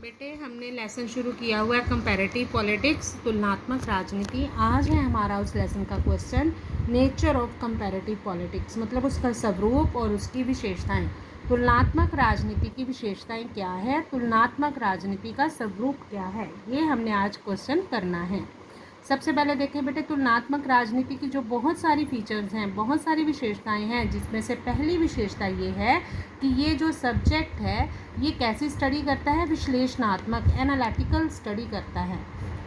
बेटे हमने लेसन शुरू किया हुआ है कंपैरेटिव पॉलिटिक्स, तुलनात्मक राजनीति। आज है हमारा उस लेसन का question nature of comparative politics, मतलब उसका स्वरूप और उसकी विशेषताएं। तुलनात्मक राजनीति की विशेषताएं क्या है, तुलनात्मक राजनीति का स्वरूप क्या है, ये हमने आज क्वेश्चन करना है। सबसे पहले देखें बेटे, तुलनात्मक राजनीति की जो बहुत सारी फीचर्स हैं, बहुत सारी विशेषताएं हैं, जिसमें से पहली विशेषता ये है कि ये जो सब्जेक्ट है ये कैसी स्टडी करता है, विश्लेषणात्मक एनालिटिकल स्टडी करता है।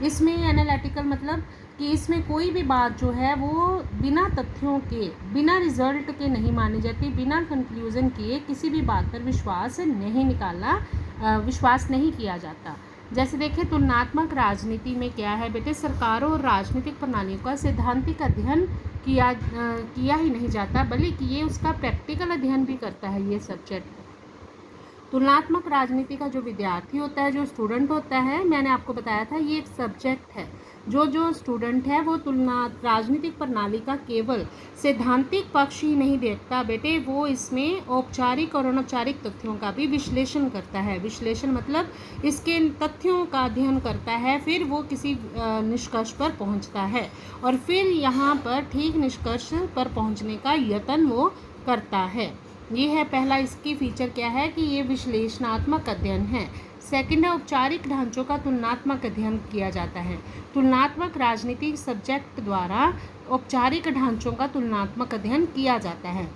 इसमें एनालिटिकल मतलब कि इसमें कोई भी बात जो है वो बिना तथ्यों के, बिना रिजल्ट के नहीं मानी जाती, बिना कंक्लूजन किए किसी भी बात पर विश्वास नहीं किया जाता। जैसे देखें, तुलनात्मक राजनीति में क्या है बेटे, सरकारों और राजनीतिक प्रणालियों का सैद्धांतिक अध्ययन किया ही नहीं जाता, बल्कि ये उसका प्रैक्टिकल अध्ययन भी करता है ये सब्जेक्ट। तुलनात्मक राजनीति का जो विद्यार्थी होता है, जो स्टूडेंट होता है, मैंने आपको बताया था ये एक सब्जेक्ट है। जो स्टूडेंट है वो राजनीतिक प्रणाली का केवल सैद्धांतिक पक्ष ही नहीं देखता बेटे, वो इसमें औपचारिक और अनौपचारिक तथ्यों का भी विश्लेषण करता है। विश्लेषण मतलब इसके तथ्यों का अध्ययन करता है, फिर वो किसी निष्कर्ष पर पहुंचता है और फिर यहाँ पर ठीक निष्कर्ष पर पहुंचने का यत्न वो करता है। ये है पहला, इसकी फीचर क्या है कि ये विश्लेषणात्मक अध्ययन है। सेकंड है, औपचारिक ढांचों का तुलनात्मक अध्ययन किया जाता है। तुलनात्मक राजनीति सब्जेक्ट द्वारा औपचारिक ढांचों का तुलनात्मक अध्ययन किया जाता है।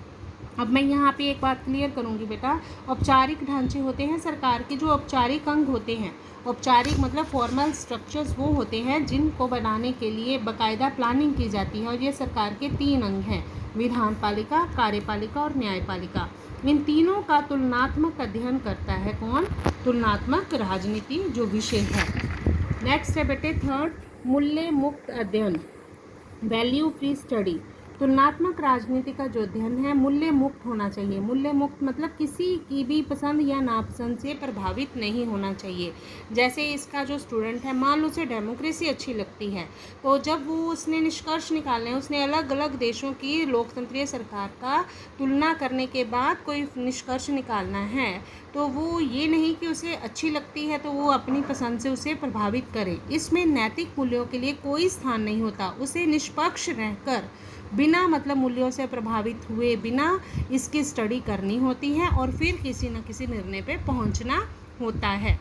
अब मैं यहाँ पे एक बात क्लियर करूँगी बेटा, औपचारिक ढांचे होते हैं सरकार के, जो औपचारिक अंग होते हैं, औपचारिक मतलब फॉर्मल स्ट्रक्चर्स वो होते हैं जिनको बनाने के लिए बाकायदा प्लानिंग की जाती है, और ये सरकार के 3 अंग हैं, विधान पालिका, कार्यपालिका और न्यायपालिका। इन तीनों का तुलनात्मक अध्ययन करता है कौन, तुलनात्मक राजनीति जो विषय है। नेक्स्ट है बेटे थर्ड, मूल्य मुक्त अध्ययन, वैल्यू फ्री स्टडी। तुलनात्मक राजनीति का जो अध्ययन है मूल्य मुक्त होना चाहिए। मूल्य मुक्त मतलब किसी की भी पसंद या नापसंद से प्रभावित नहीं होना चाहिए। जैसे इसका जो स्टूडेंट है, मान लो उसे डेमोक्रेसी अच्छी लगती है, तो जब वो उसने निष्कर्ष निकालने, उसने अलग अलग देशों की लोकतंत्रीय सरकार का तुलना करने के बाद कोई निष्कर्ष निकालना है, तो वो ये नहीं कि उसे अच्छी लगती है तो वो अपनी पसंद से उसे प्रभावित करे। इसमें नैतिक मूल्यों के लिए कोई स्थान नहीं होता। उसे निष्पक्ष रहकर बिना मतलब मूल्यों से प्रभावित हुए बिना इसकी स्टडी करनी होती है और फिर किसी न किसी निर्णय पे पहुंचना होता है।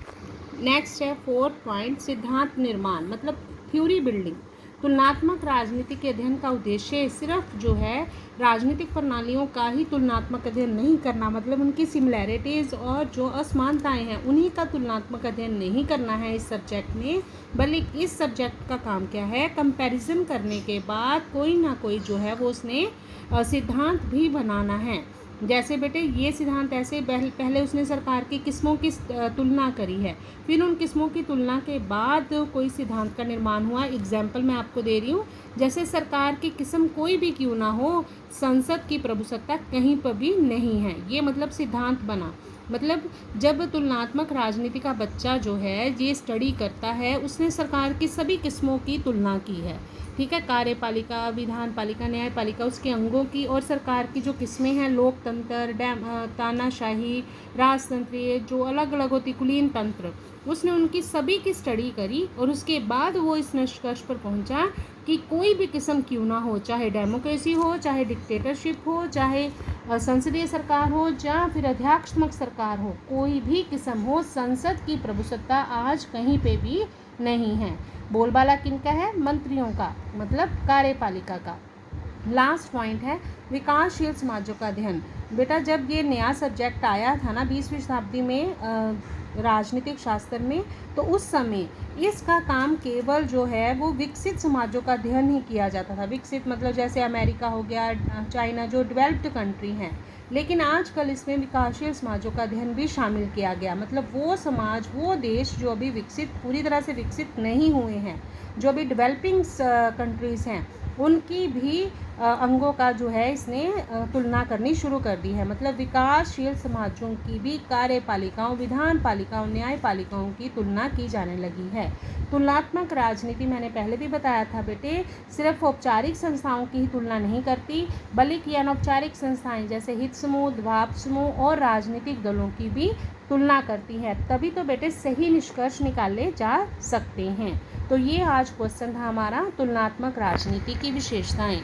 नेक्स्ट है फोर्थ पॉइंट, सिद्धांत निर्माण मतलब थ्योरी बिल्डिंग। तुलनात्मक राजनीति के अध्ययन का उद्देश्य सिर्फ जो है राजनीतिक प्रणालियों का ही तुलनात्मक अध्ययन नहीं करना, मतलब उनकी सिमिलैरिटीज़ और जो असमानताएं हैं उन्हीं का तुलनात्मक अध्ययन नहीं करना है इस सब्जेक्ट में, बल्कि इस सब्जेक्ट का काम क्या है, कंपैरिजन करने के बाद कोई ना कोई जो है वो उसने सिद्धांत भी बनाना है। जैसे बेटे ये सिद्धांत ऐसे, पहले उसने सरकार की किस्मों की तुलना करी है, फिर उन किस्मों की तुलना के बाद कोई सिद्धांत का निर्माण हुआ। एग्जाम्पल मैं आपको दे रही हूँ, जैसे सरकार की किस्म कोई भी क्यों ना हो, संसद की प्रभुसत्ता कहीं पर भी नहीं है, ये मतलब सिद्धांत बना। मतलब जब तुलनात्मक राजनीति का बच्चा जो है ये स्टडी करता है, उसने सरकार की सभी किस्मों की तुलना की है, ठीक है, कार्यपालिका, विधान पालिका, न्यायपालिका, उसके अंगों की, और सरकार की जो किस्में हैं, लोकतंत्र, तानाशाही, राजतंत्रीय, जो अलग अलग होती, कुलीन तंत्र, उसने उनकी सभी की स्टडी करी और उसके बाद वो इस निष्कर्ष पर पहुंचा कि कोई भी किस्म क्यों ना हो, चाहे डेमोक्रेसी हो, चाहे डिक्टेटरशिप हो, चाहे संसदीय सरकार हो, या फिर अध्यक्षात्मक सरकार हो, कोई भी किस्म हो, संसद की प्रभुसत्ता आज कहीं पे भी नहीं है। बोलबाला किनका है, मंत्रियों का, मतलब कार्यपालिका का। लास्ट पॉइंट है विकासशील समाजों का अध्ययन। बेटा जब ये नया सब्जेक्ट आया था ना 20वीं शताब्दी में राजनीतिक शास्त्र में, तो उस समय इसका काम केवल जो है वो विकसित समाजों का अध्ययन ही किया जाता था। विकसित मतलब जैसे अमेरिका हो गया, चाइना, जो डेवलप्ड कंट्री हैं। लेकिन आजकल इसमें विकासशील समाजों का अध्ययन भी शामिल किया गया, मतलब वो समाज, वो देश जो अभी विकसित, पूरी तरह से विकसित नहीं हुए हैं, जो अभी डेवलपिंग कंट्रीज़ हैं, उनकी भी अंगों का जो है इसने तुलना करनी शुरू कर दी है। मतलब विकासशील समाजों की भी कार्यपालिकाओं, विधान पालिकाओं, न्यायपालिकाओं की तुलना की जाने लगी है। तुलनात्मक राजनीति मैंने पहले भी बताया था बेटे, सिर्फ औपचारिक संस्थाओं की ही तुलना नहीं करती, बल्कि अनौपचारिक संस्थाएं जैसे हित समूह, द्वाप समूह और राजनीतिक दलों की भी तुलना करती है। तभी तो बेटे सही निष्कर्ष निकाले जा सकते हैं। तो ये आज क्वेश्चन था हमारा, तुलनात्मक राजनीति की विशेषताएं।